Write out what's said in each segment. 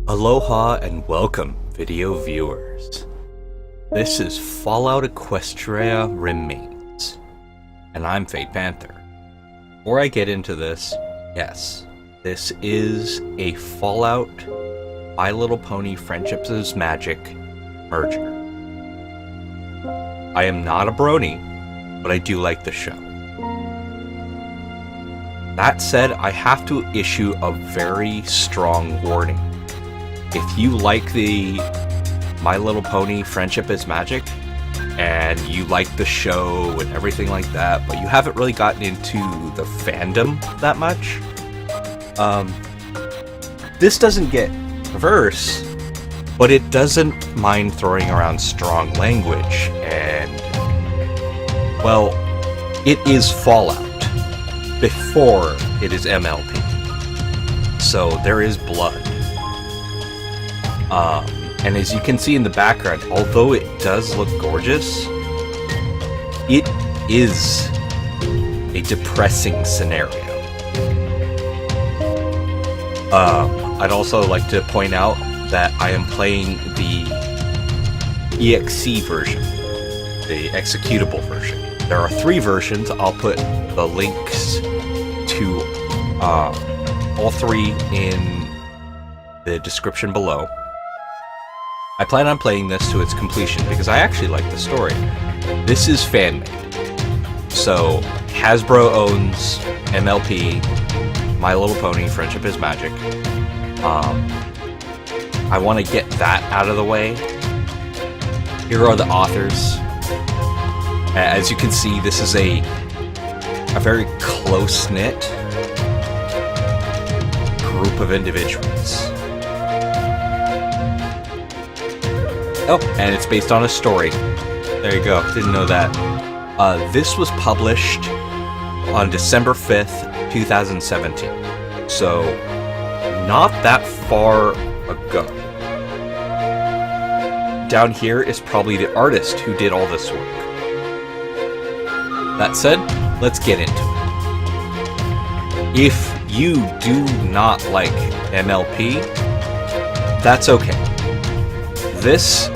Aloha and welcome, video viewers. This is Fallout Equestria Remains, and I'm Panther. Before I get into this, yes, this is a Fallout My Little Pony Friendship is Magic merger. I am not a brony, but I do like the show. That said, I have to issue a very strong warning. If you like the My Little Pony Friendship is Magic, and you like the show and everything like that, but you haven't really gotten into the fandom that much, this doesn't get perverse, but it doesn't mind throwing around strong language, and, well, it is Fallout before it is MLP. So there is blood. And as you can see in the background, although it does look gorgeous, it is a depressing scenario. I'd also like to point out that I am playing the Exe-version, the executable version. There are 3 versions. I'll put the links to all 3 in the description below. I plan on playing this to its completion because I actually like the story. This is fan-made. So, Hasbro owns MLP, My Little Pony Friendship is Magic. I want to get that out of the way. Here are the authors. As you can see, this is a very close-knit group of individuals. Oh, and it's based on a story. There you go. Didn't know that. This was published on December 5th, 2017. So, not that far ago. Down here is probably the artist who did all this work. That said, let's get into it. If you do not like MLP, that's okay. This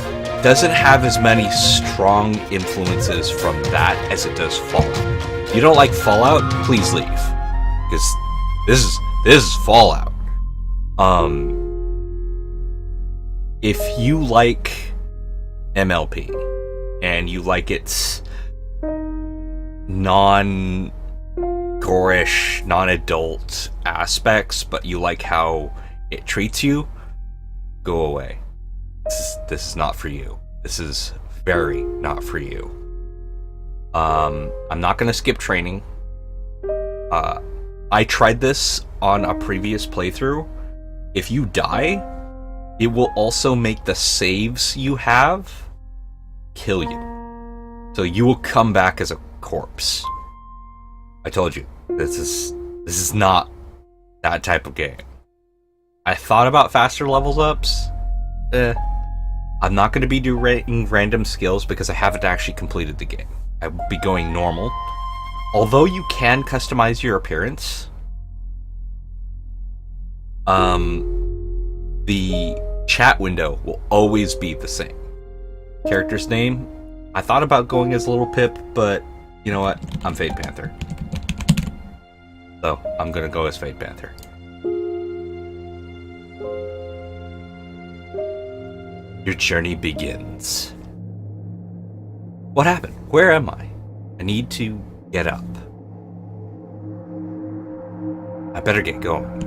doesn't have as many strong influences from that as it does Fallout. If you don't like Fallout, please leave, because this is Fallout. If you like MLP and you like its non-gorish, non-adult aspects, but you like how it treats you, go away. This is not for you. This is very not for you. I'm not going to skip training. I tried this on a previous playthrough. If you die, it will also make the saves you have kill you. So you will come back as a corpse. I told you, this is not that type of game. I thought about faster levels ups. I'm not going to be doing random skills because I haven't actually completed the game. I will be going normal. Although you can customize your appearance, the chat window will always be the same. Character's name, I thought about going as Little Pip, but you know what? I'm Panther. So, I'm going to go as Panther. Your journey begins. What happened? Where am I? I need to get up. I better get going.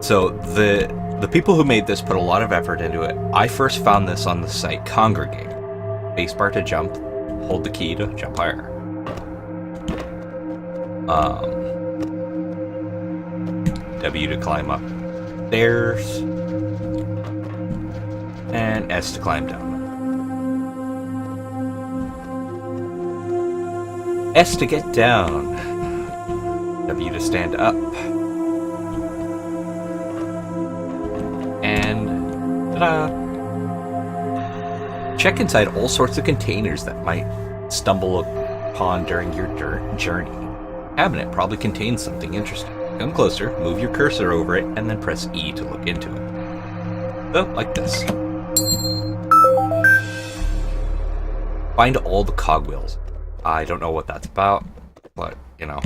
So the people who made this put a lot of effort into it. I first found this on the site Congregate. Spacebar to jump. Hold the key to jump higher. W to climb up stairs. And S to climb down. S to get down. W to stand up. And ta-da! Check inside all sorts of containers that might stumble upon during your journey. Cabinet probably contains something interesting. Come closer, move your cursor over it, and then press E to look into it. So, like this. Find all the cogwheels. I don't know what that's about, but, you know.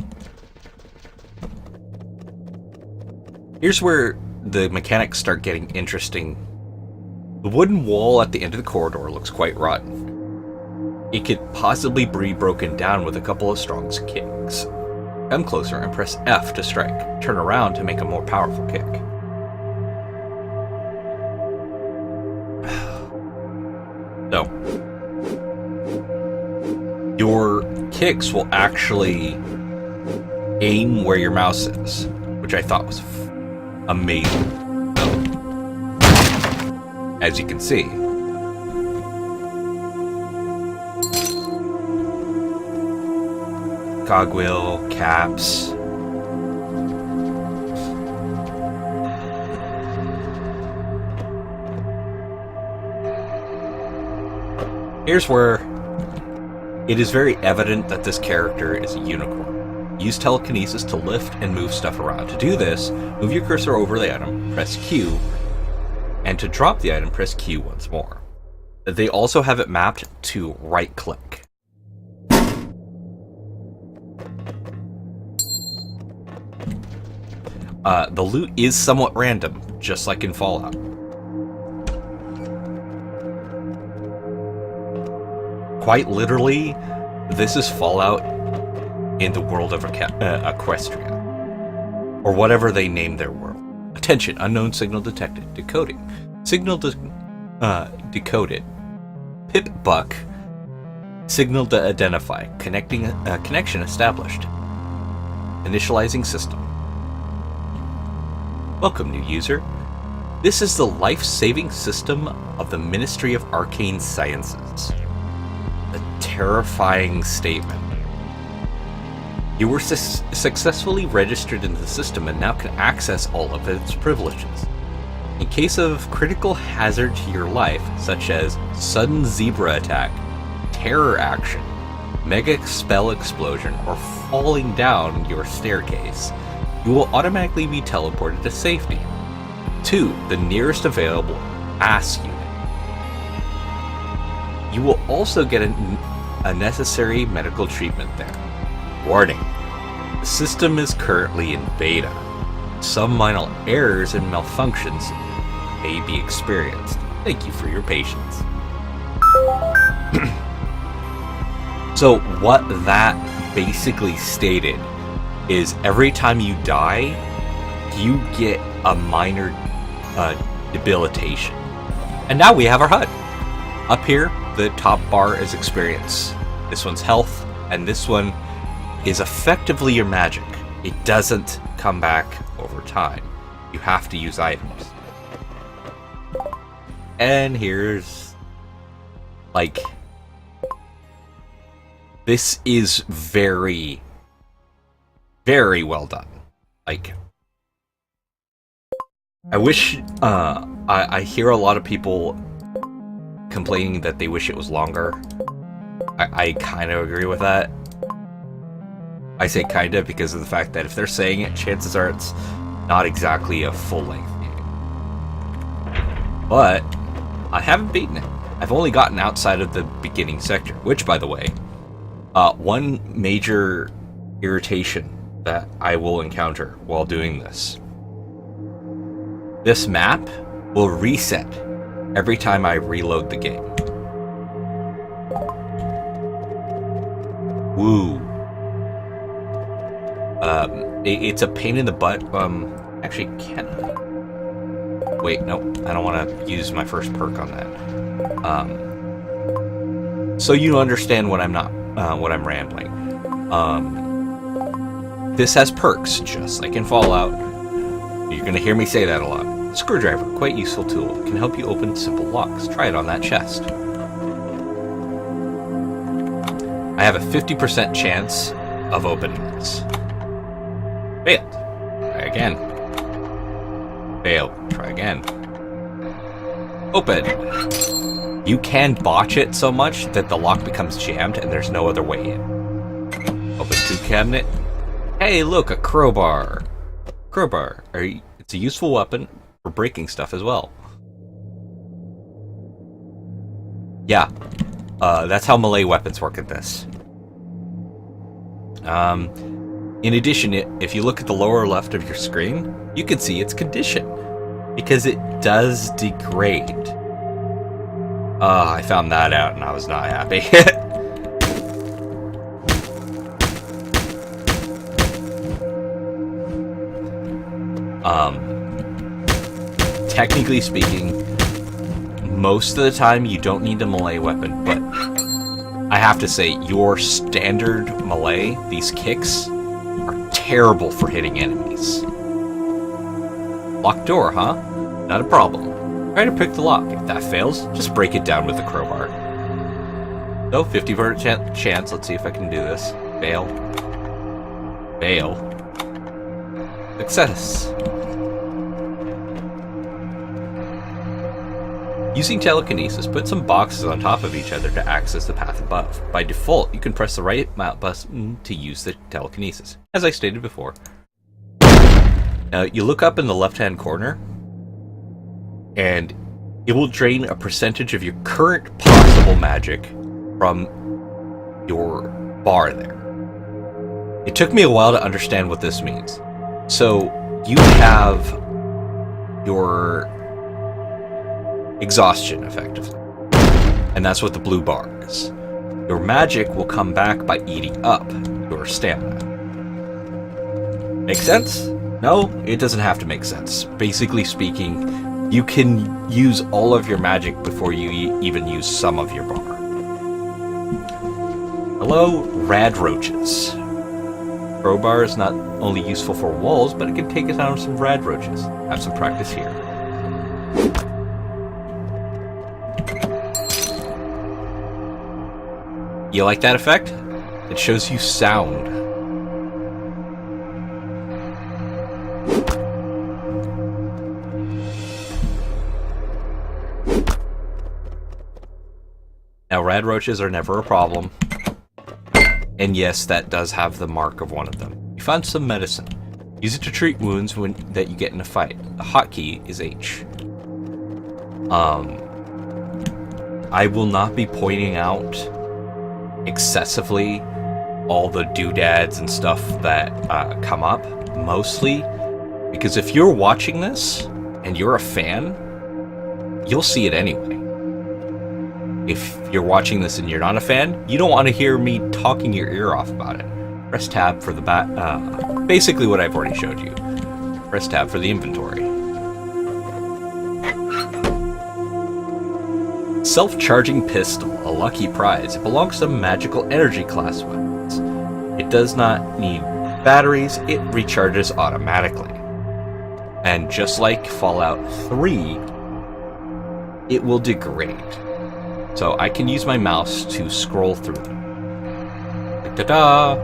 Here's where the mechanics start getting interesting. The wooden wall at the end of the corridor looks quite rotten. It could possibly be broken down with a couple of strong kicks. Come closer and press F to strike. Turn around to make a more powerful kick. So, your kicks will actually aim where your mouse is, which I thought was amazing. So, as you can see, cogwheel, caps. Here's where it is very evident that this character is a unicorn. Use telekinesis to lift and move stuff around. To do this, move your cursor over the item, press Q, and to drop the item, press Q once more. They also have it mapped to right click. The loot is somewhat random, just like in Fallout. Quite literally, this is Fallout in the world of Equestria. Or whatever they name their world. Attention, unknown signal detected. Decoding. Signal decoded. Pip buck. Signal to identify. Connection established. Initializing system. Welcome, new user. This is the life-saving system of the Ministry of Arcane Sciences. A terrifying statement. You were successfully registered into the system and now can access all of its privileges. In case of critical hazard to your life, such as sudden zebra attack, terror action, mega spell explosion, or falling down your staircase, you will automatically be teleported to safety, to the nearest available ASS unit. You will also get a necessary medical treatment there. Warning, the system is currently in beta. Some minor errors and malfunctions may be experienced. Thank you for your patience. So what that basically stated is every time you die, you get a minor debilitation. And now we have our HUD. Up here, the top bar is experience. This one's health, and this one is effectively your magic. It doesn't come back over time. You have to use items. And here's... like... this is very... very well done. Like, I wish, I hear a lot of people complaining that they wish it was longer. I kind of agree with that. I say kind of because of the fact that if they're saying it, chances are it's not exactly a full-length game. But I haven't beaten it. I've only gotten outside of the beginning sector, which, by the way, one major irritation that I will encounter while doing this. This map will reset every time I reload the game. Woo. It's a pain in the butt. Actually, can I? Wait, no, I don't want to use my first perk on that. So you understand what I'm not, what I'm rambling. This has perks, just like in Fallout. You're going to hear me say that a lot. Screwdriver, quite useful tool. Can help you open simple locks. Try it on that chest. I have a 50% chance of opening this. Failed. Try again. Failed. Try again. Open. You can botch it so much that the lock becomes jammed and there's no other way in. Open food cabinet. Hey, look, a crowbar. Crowbar. It's a useful weapon for breaking stuff as well. Yeah, that's how melee weapons work in this. In addition, if you look at the lower left of your screen, you can see its condition, because it does degrade. I found that out and I was not happy. Technically speaking, most of the time you don't need a melee weapon, but I have to say, your standard melee, these kicks, are terrible for hitting enemies. Locked door, huh? Not a problem. Try to pick the lock. If that fails, just break it down with the crowbar. So, 50% chance. Let's see if I can do this. Fail. Fail. Success. Using telekinesis, put some boxes on top of each other to access the path above. By default, you can press the right mouse button to use the telekinesis, as I stated before. Now, you look up in the left-hand corner, and it will drain a percentage of your current possible magic from your bar there. It took me a while to understand what this means. So, you have your exhaustion, effectively. And that's what the blue bar is. Your magic will come back by eating up your stamina. Make sense? No, it doesn't have to make sense. Basically speaking, you can use all of your magic before you even use some of your bar. Hello, rad roaches. Crowbar is not only useful for walls, but it can take us down some rad roaches. Have some practice here. You like that effect? It shows you sound. Now, rad roaches are never a problem. And yes, that does have the mark of one of them. You found some medicine. Use it to treat wounds that you get in a fight. The hotkey is H. I will not be pointing out excessively all the doodads and stuff that come up, mostly because if you're watching this and you're a fan, you'll see it anyway. If you're watching this and you're not a fan, you don't want to hear me talking your ear off about it. Press tab for the basically what I've already showed you. Press tab for the inventory. Self-charging pistol, a lucky prize. It belongs to magical energy class weapons. It does not need batteries, it recharges automatically. And just like Fallout 3, it will degrade. So I can use my mouse to scroll through them. Ta-da!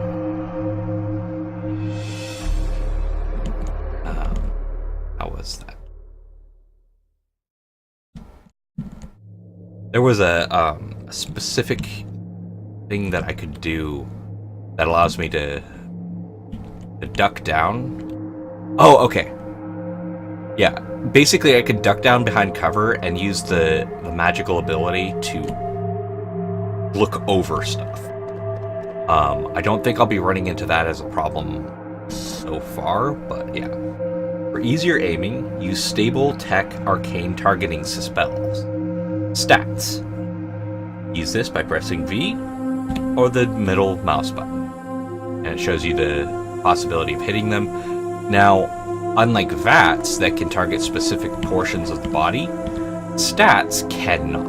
How was that? There was a specific thing that I could do that allows me to duck down. Oh, okay. Yeah, basically I could duck down behind cover and use the magical ability to look over stuff. I don't think I'll be running into that as a problem so far, but yeah. For easier aiming, use stable tech arcane targeting spells. Stats. Use this by pressing V or the middle mouse button, and it shows you the possibility of hitting them. Now, unlike VATs that can target specific portions of the body, stats cannot.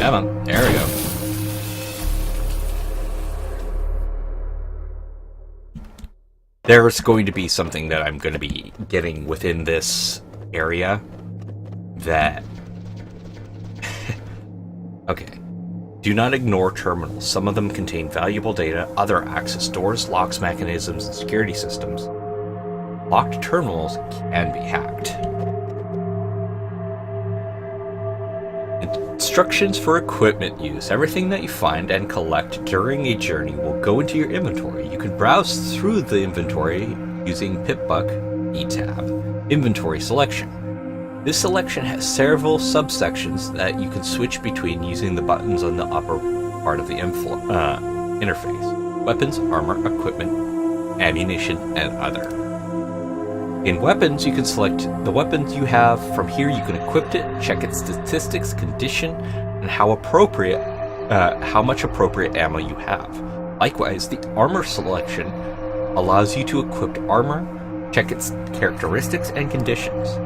Come on, there we go. There's going to be something that I'm going to be getting within this area that... Okay. Do not ignore terminals. Some of them contain valuable data, other access doors, locks, mechanisms, and security systems. locked terminals can be hacked. Instructions for equipment use. Everything that you find and collect during a journey will go into your inventory. You can browse through the inventory using PipBuck E-tab. Inventory selection. This selection has several subsections that you can switch between using the buttons on the upper part of the interface. Weapons, armor, equipment, ammunition, and other. In weapons, you can select the weapons you have. From here, you can equip it, check its statistics, condition, and how much appropriate ammo you have. Likewise, the armor selection allows you to equip armor, check its characteristics and conditions.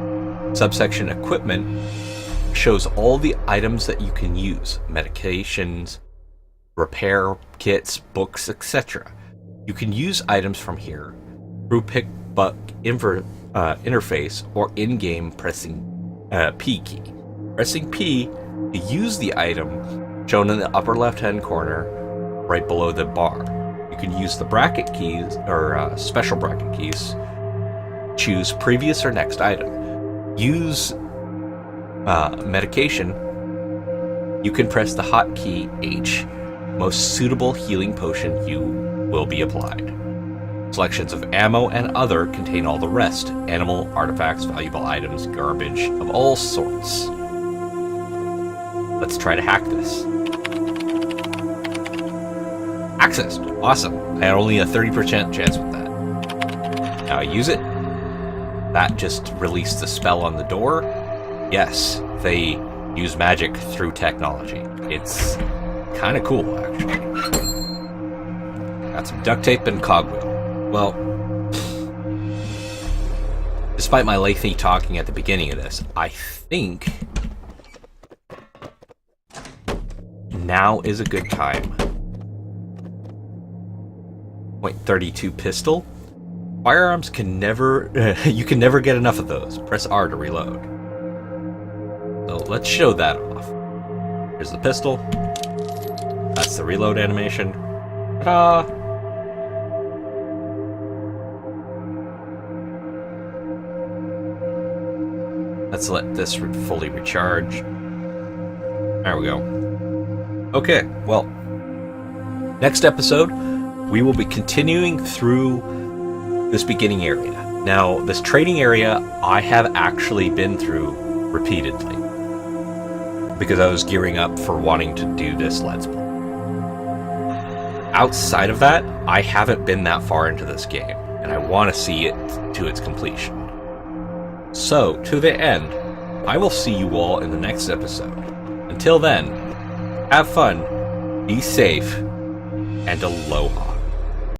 Subsection equipment shows all the items that you can use, medications, repair kits, books, etc. You can use items from here through PipBuck interface or in-game pressing P key. Pressing P to use the item shown in the upper left-hand corner right below the bar. You can use the bracket keys or special bracket keys. Choose previous or next item. Use medication. You can press the hotkey H. Most suitable healing potion you will be applied. Selections of ammo and other contain all the rest. Animal, artifacts, valuable items, garbage of all sorts. Let's try to hack this. Accessed. Awesome. I had only a 30% chance with that. Now I use it. That just released the spell on the door. Yes, they use magic through technology. It's kind of cool, actually. Got some duct tape and cogwheel. Well, despite my lengthy talking at the beginning of this, I think now is a good time. .32 pistol. Firearms can never, you can never get enough of those. Press R to reload. So let's show that off. Here's the pistol. That's the reload animation. Ta-da! Let's let this fully recharge. There we go. Okay, well, next episode, we will be continuing through this beginning area. Now, this trading area, I have actually been through repeatedly because I was gearing up for wanting to do this Let's Play. Outside of that, I haven't been that far into this game, and I want to see it to its completion. So, to the end, I will see you all in the next episode. Until then, have fun, be safe, and aloha.